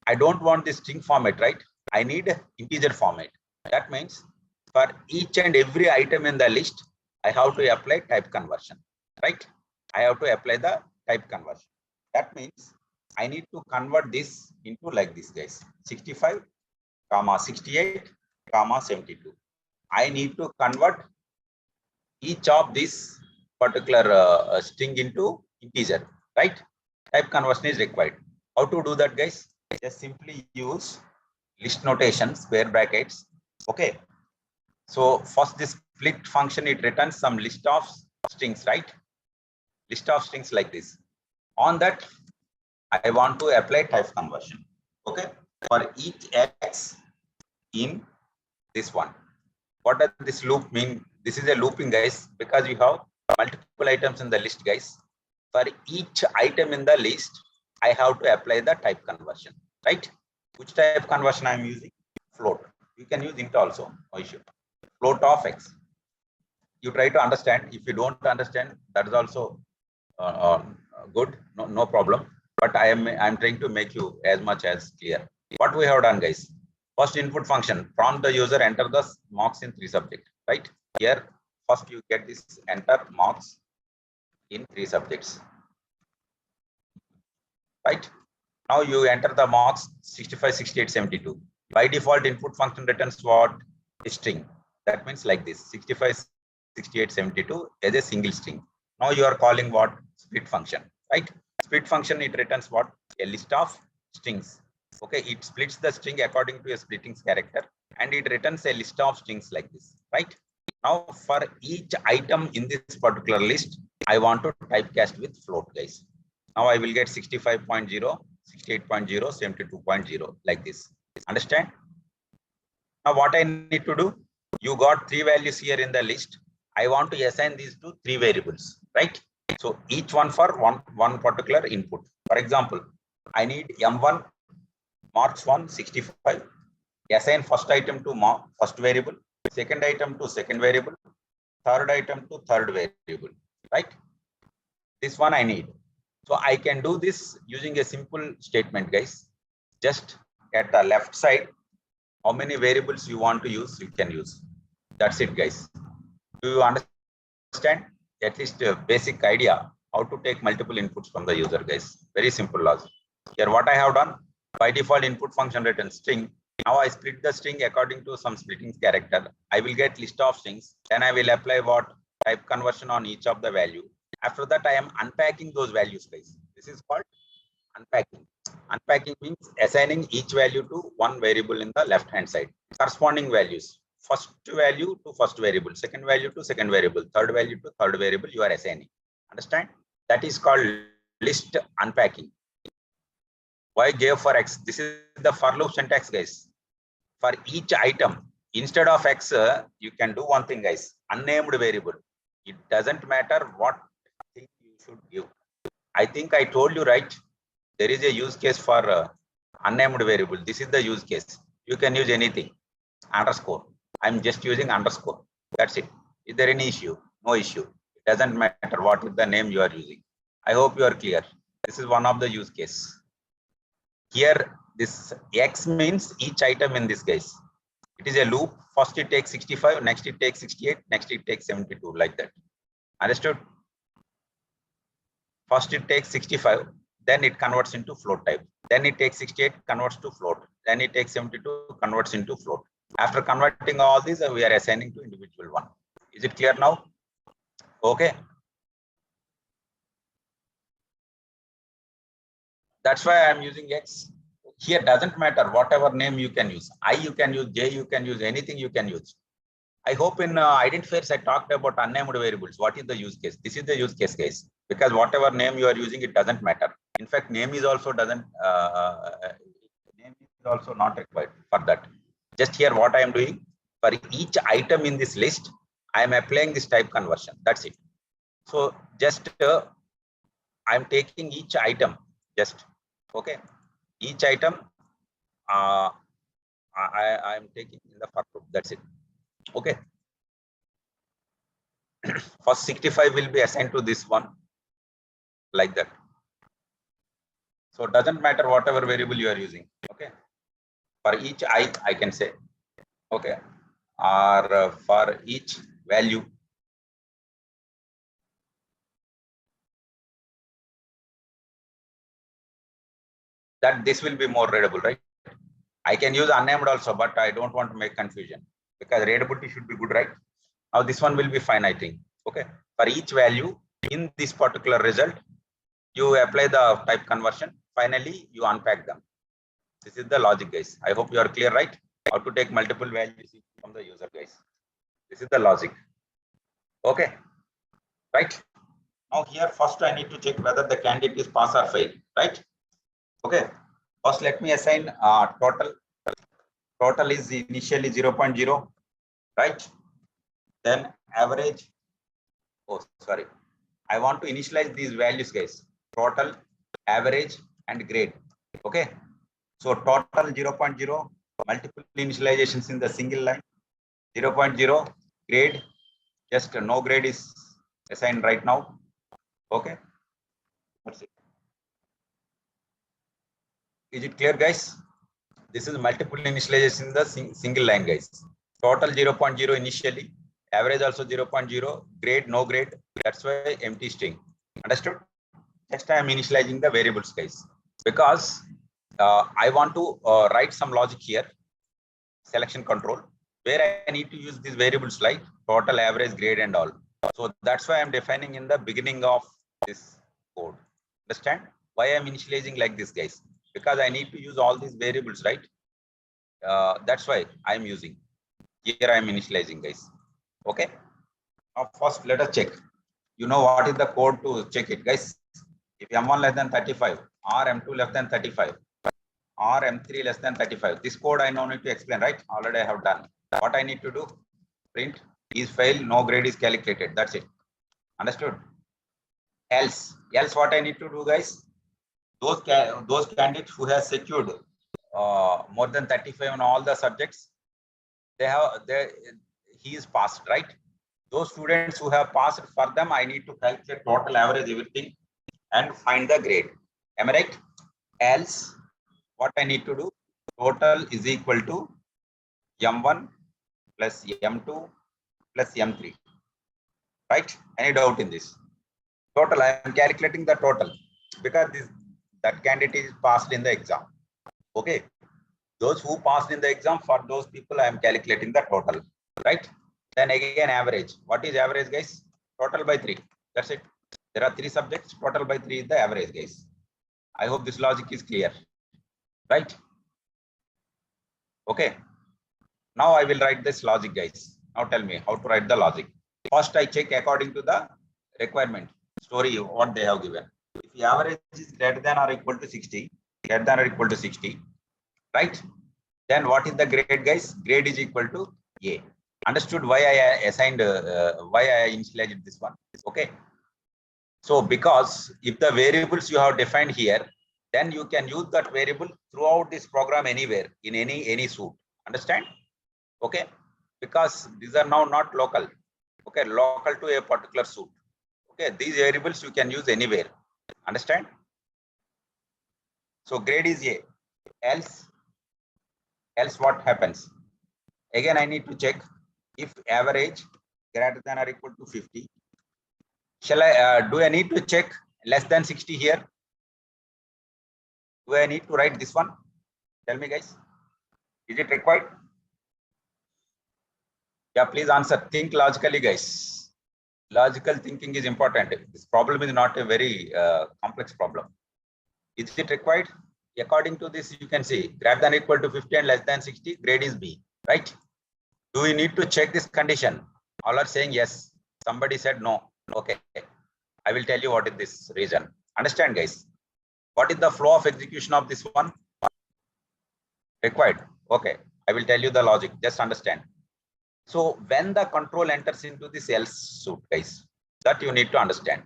I don't want this string format, right? I need integer format. That means for each and every item in the list, I have to apply type conversion, right? I have to apply the type conversion. That means I need to convert this into like this, guys: 65, 68, 72. I need to convert each of this particular string into integer, right? Type conversion is required. How to do that, guys? Just simply use list notation, square brackets. Okay. So first this split function, it returns some list of strings, right? List of strings like this. On that, I want to apply type conversion. Okay. for each X in this one. What does this loop mean? This is a looping, guys, because you have multiple items in the list, guys. For each item in the list, I have to apply the type conversion, right? Which type conversion I am using? Float. You can use int also, no issue. Float of X. You try to understand. If you don't understand, that is also good, no problem. But I'm trying to make you as much as clear. What we have done, guys? First input function, prompt the user enter the marks in 3 subjects, right? Here, first you get this enter marks in 3 subjects, right? Now you enter the marks 65, 68, 72. By default, input function returns what? A string. That means like this, 65, 68, 72 as a single string. Now you are calling what? Split function, right? Split function, it returns what? A list of strings. Okay, it splits the string according to a splitting character and it returns a list of strings like this, right? Now for each item in this particular list, I want to typecast with float, guys. Now I will get 65.0, 68.0, 72.0 like this. Understand? Now what I need to do? You got 3 values here in the list. I want to assign these to 3 variables, right? So each one for one particular input. For example, I need M1 marks 1 65. Assign first item to first variable, second item to second variable, third item to third variable, right? This one I need. So I can do this using a simple statement, guys. Just at the left side, how many variables you want to use, you can use. That's it, guys. Do you understand at least a basic idea how to take multiple inputs from the user, guys? Very simple logic. Here what I have done, by default input function returns string. Now I split the string according to some splitting character. I will get list of strings. Then I will apply what? Type conversion on each of the value. After that, I am unpacking those values, guys. This is called unpacking. Unpacking means assigning each value to one variable in the left hand side. Corresponding values. First value to first variable, second value to second variable, third value to third variable you are assigning. Understand? That is called list unpacking. Why gave for X? This is the for loop syntax, guys. For each item, instead of X, you can do one thing, guys. Unnamed variable. It doesn't matter what thing you should give. I think I told you, right? There is a use case for unnamed variable. This is the use case. You can use anything. Underscore. I'm just using underscore. That's it. Is there any issue? No issue. It doesn't matter what is the name you are using. I hope you are clear. This is one of the use case. Here, this X means each item in this case. It is a loop. First it takes 65, next it takes 68, next it takes 72, like that. Understood? First it takes 65, then it converts into float type. Then it takes 68, converts to float. Then it takes 72, converts into float. After converting all these, we are assigning to individual one. Is it clear now? Okay. That's why I'm using X. Here doesn't matter whatever name you can use. I you can use, J you can use, anything you can use. I hope in identifiers I talked about unnamed variables. What is the use case? This is the use case, because whatever name you are using, it doesn't matter. In fact, name is also name is also not required for that. Just here what I am doing, for each item in this list, I am applying this type conversion. That's it. So just I am taking each item, just okay. Each item I am taking in the for loop. That's it. Okay. First 65 will be assigned to this one, like that. So it doesn't matter whatever variable you are using. Okay. For each I can say, okay, or for each value. That this will be more readable, right? I can use unnamed also, but I don't want to make confusion because readability should be good, right? Now this one will be fine, I think. Okay. For each value in this particular result, you apply the type conversion. Finally, you unpack them. This is the logic, guys. I hope you are clear, right? How to take multiple values from the user, guys. This is the logic. Okay. Right. Now here, first I need to check whether the candidate is pass or fail, right? Okay. First, let me assign total. Total is initially 0.0, right? Then average. Oh, sorry. I want to initialize these values, guys. Total, average, and grade. Okay. So total 0.0, multiple initializations in the single line. 0.0 grade, just no grade is assigned right now. Okay. That's it. Is it clear, guys? This is multiple initialization in the single line, guys. Total 0.0 initially, average also 0.0, grade no grade. That's why empty string. Understood? Next I am initializing the variables, guys, because I want to write some logic here, selection control, where I need to use these variables like total, average, grade, and all. So that's why I'm defining in the beginning of this code. Understand why I'm initializing like this, guys? Because I need to use all these variables, right? That's why I'm using. Here I'm initializing, guys. Okay. Now first let us check. You know what is the code to check it, guys? If M1 less than 35 or M2 less than 35 or M3 less than 35, this code I no need to explain, right? Already I have done. What I need to do? Print is failed, no grade is calculated. That's it. Understood? Else what I need to do, guys? Those candidates who have secured more than 35 on all the subjects, he is passed, right? Those students who have passed, for them I need to calculate total, average, everything and find the grade. Am I right? Else what I need to do? Total is equal to M1 plus M2 plus M3. Right? Any doubt in this? Total, I am calculating the total because that candidate is passed in the exam. Okay. Those who passed in the exam, for those people I am calculating the total. Right? Then again average. What is average, guys? Total by 3. That's it. There are 3 subjects. Total by 3 is the average, guys. I hope this logic is clear. Right? Okay. Now I will write this logic, guys. Now tell me how to write the logic. First I check according to the requirement story what they have given. If the average is greater than or equal to 60, greater than or equal to 60, right? Then what is the grade, guys? Grade is equal to A. Understood why I assigned, why I initialized this one? Okay. So because if the variables you have defined here, then you can use that variable throughout this program anywhere in any suite. Understand? Okay. Because these are now not local. Okay. Local to a particular suite. Okay. These variables you can use anywhere. Understand? So grade is A. Else what happens? Again, I need to check if average greater than or equal to 50. Shall I, do I need to check less than 60 here? Do I need to write this one? Tell me, guys. Is it required? Yeah, please answer. Think logically, guys. Logical thinking is important. This problem is not a very complex problem. Is it required? According to this, you can see greater than or equal to 50 and less than 60, grade is B, right? Do we need to check this condition? All are saying yes. Somebody said no. Okay. I will tell you what is this reason. Understand, guys? What is the flow of execution of this one? Required. Okay. I will tell you the logic. Just understand. So when the control enters into this else suit, guys, that you need to understand.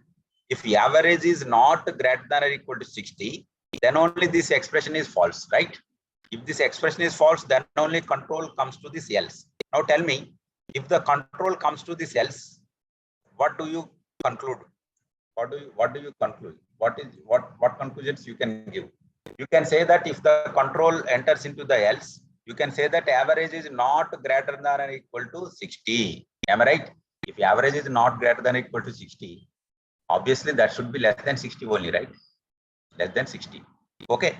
If the average is not greater than or equal to 60, then only this expression is false, right? If this expression is false, then only control comes to this else. Now tell me, if the control comes to this else, what do you conclude? What do you conclude? What conclusions you can give? You can say that if the control enters into the else, you can say that average is not greater than or equal to 60. Am I right? If average is not greater than or equal to 60, obviously that should be less than 60 only, right? Less than 60. Okay.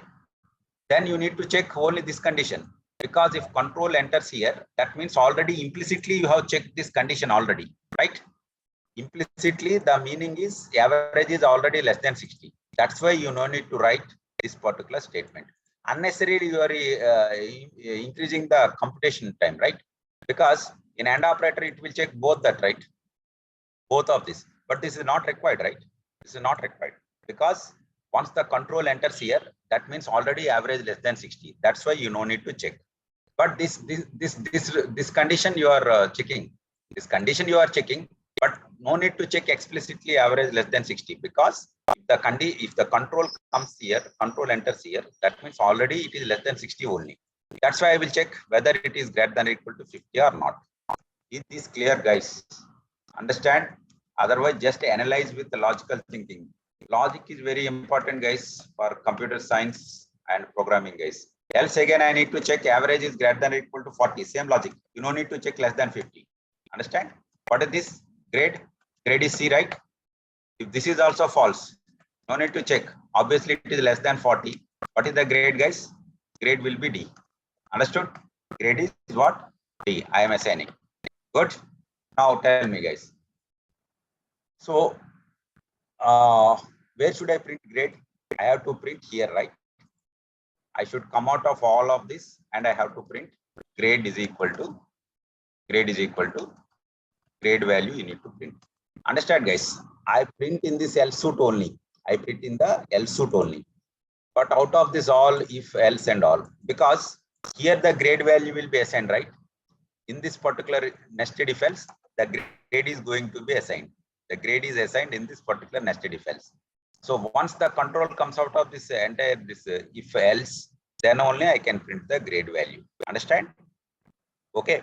Then you need to check only this condition, because if control enters here, that means already implicitly you have checked this condition already, right? Implicitly the meaning is average is already less than 60. That's why you no need to write this particular statement. Unnecessarily you are increasing the computation time, right? Because in AND operator it will check both that, right? Both of this, but this is not required, right? This is not required, because once the control enters here, that means already average less than 60. That's why you no need to check. But this condition you are checking. This condition you are checking, but no need to check explicitly average less than 60, because if the control comes here, control enters here, that means already it is less than 60 only. That's why I will check whether it is greater than or equal to 50 or not. Is this clear, guys? Understand? Otherwise, just analyze with the logical thinking. Logic is very important, guys, for computer science and programming, guys. Else again, I need to check average is greater than or equal to 40. Same logic. You don't need to check less than 50. Understand? What is this? Grade? Grade is C, right? If this is also false, no need to check. Obviously, it is less than 40. What is the grade, guys? Grade will be D. Understood? Grade is what? D. I am assigning. Good. Now tell me, guys. So, where should I print grade? I have to print here, right? I should come out of all of this and I have to print grade is equal to grade value you need to print. Understand, guys? I print in this else suit only. I print in the else suit only. But out of this all, if else and all, because here the grade value will be assigned, right? In this particular nested if else, the grade is going to be assigned. The grade is assigned in this particular nested if else. So once the control comes out of this entire if else, then only I can print the grade value. Understand? Okay.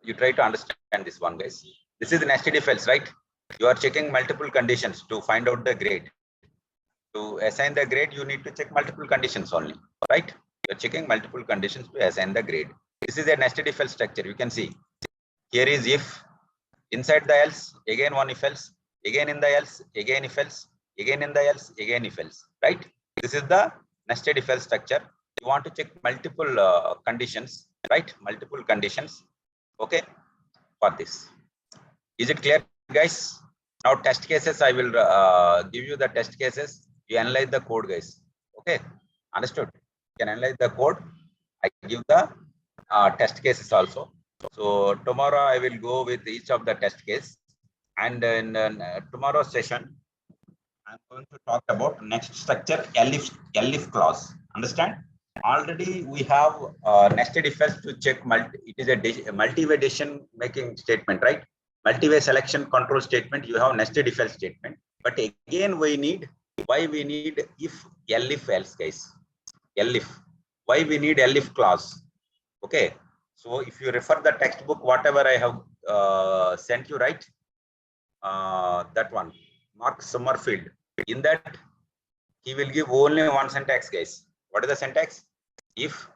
You try to understand this one, guys. This is the nested if else, right? You are checking multiple conditions to find out the grade. To assign the grade, you need to check multiple conditions only, right? You're checking multiple conditions to assign the grade. This is a nested if else structure. You can see here is if, inside the else, again one if else, again in the else, again if else, again in the else, again if else, right? This is the nested if else structure. You want to check multiple conditions, right? Multiple conditions, okay, for this. Is it clear, guys? Now test cases, I will give you the test cases. You analyze the code, guys. Okay, understood? You can analyze the code. I give the test cases also. So tomorrow I will go with each of the test case, and in tomorrow's session, I'm going to talk about next structure, elif clause. Understand? Already we have nested if else to check it is a multi-way decision making statement, right? Multi-way selection control statement. You have nested if else statement, but again we need why we need if else, guys. Elif. Why we need elif clause? Okay. So if you refer the textbook, whatever I have sent you, right? That one, Mark Summerfield. In that, he will give only one syntax, guys. What is the syntax? If,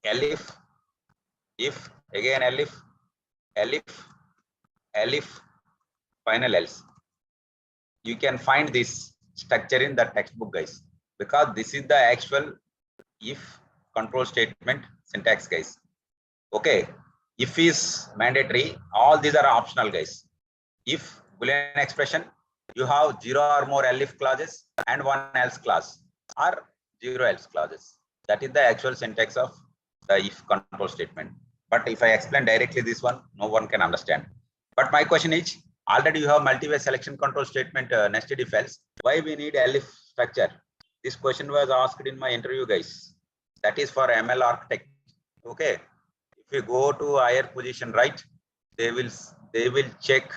elif, if, again elif, final else. You can find this structure in the textbook, guys, because this is the actual if control statement syntax, guys. Okay. If is mandatory, all these are optional, guys. If Boolean expression, you have 0 or more elif clauses and 1 else clause or 0 else clauses. That is the actual syntax of the if control statement. But if I explain directly this one, no one can understand. But my question is, already you have multi-way selection control statement nested if else. Why we need elif structure? This question was asked in my interview, guys. That is for ML architect. Okay. If you go to higher position, right, they will check